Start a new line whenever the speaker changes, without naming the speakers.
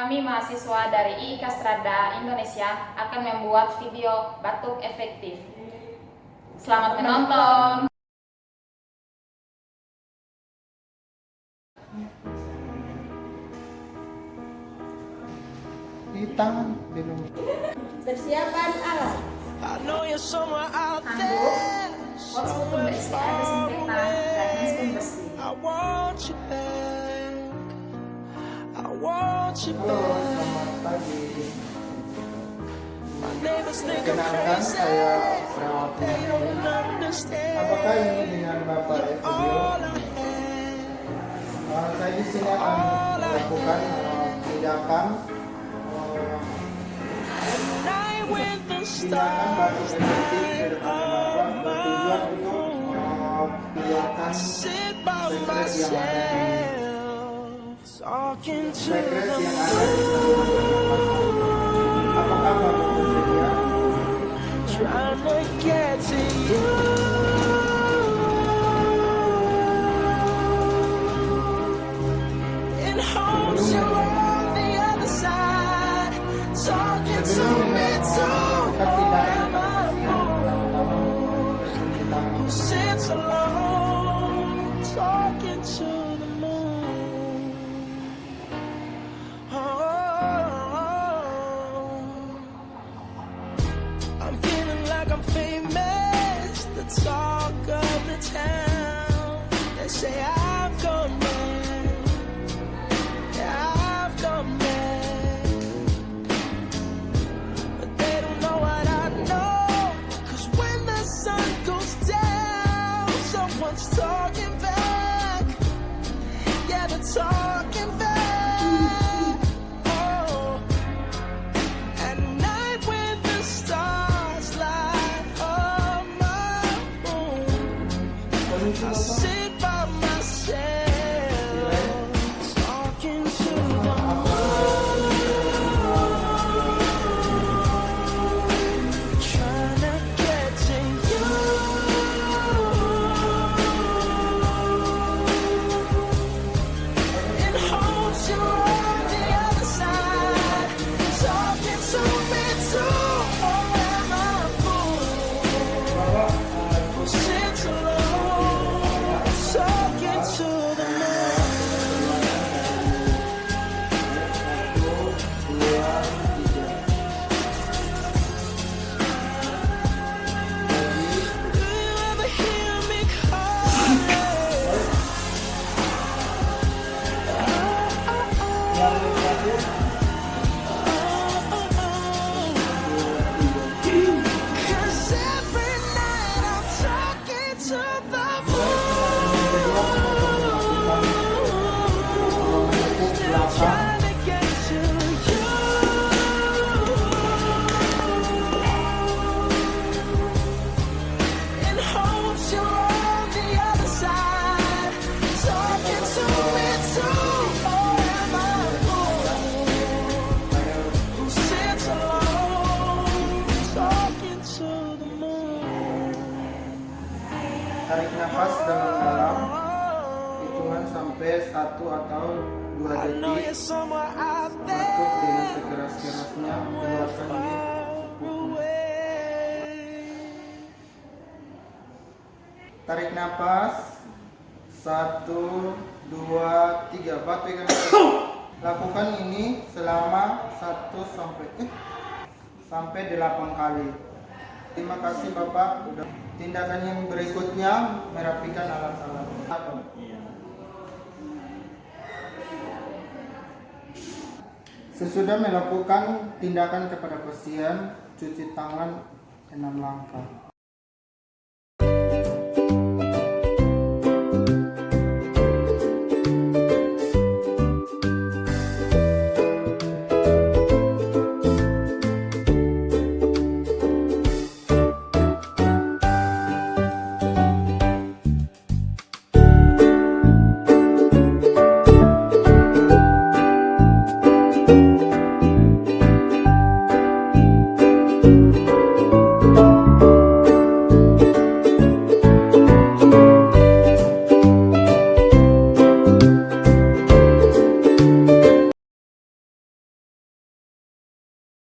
Kami mahasiswa dari IIK Strada Indonesia akan membuat video batuk efektif. Selamat menonton.
Di tangan belum.
Persiapan alat.
Handuk, pot sepatu bersih, desinfektan, dan handspun bersih.
Halo, selamat pagi. Kenalkan, saya perawat ini. Apakah ini dengan Bapak Efektif? Saya di sini akan melakukan tindakan batuk efektif ke depan Bapak, bertujuan untuk mengeluarkan sekret yang ada di saluran pernapasan. Apakah Bapak bersedia? Sebelum melakukan tindakan yang pertama mencuci tangan.
I'm feeling like I'm famous, the talk of the town. They say I've gone mad, yeah, I've gone mad. But they don't know what I know, 'cause when the sun goes down, someone's talking back. Yeah, they're talking back. I sit by myself, talking to the moon, trying to get to you. And hope you're on the other side, talking to me too. Or am I a fool who sits alone, talking to the moon? Do you ever hear me calling? Cause every night I'm talking to the trying to get to you. And hope you're on the other side, talking to me too. Or am I a fool who sits alone, talking to the moon?
Tarik nafas dalam-dalam, hitungan sampai 1 atau 2
I know you're
detik.
somewhere out
Batuk dengan
there,
sekeras-kerasnya, keluarkan di kuping. Tarik nafas 1, 2, 3. Batuk ikan. Lakukan ini selama 1 sampai 8 kali. Terima kasih Bapak. Tindakan yang berikutnya merapikan alat-alat. Sesudah melakukan tindakan kepada pasien, cuci tangan 6 langkah.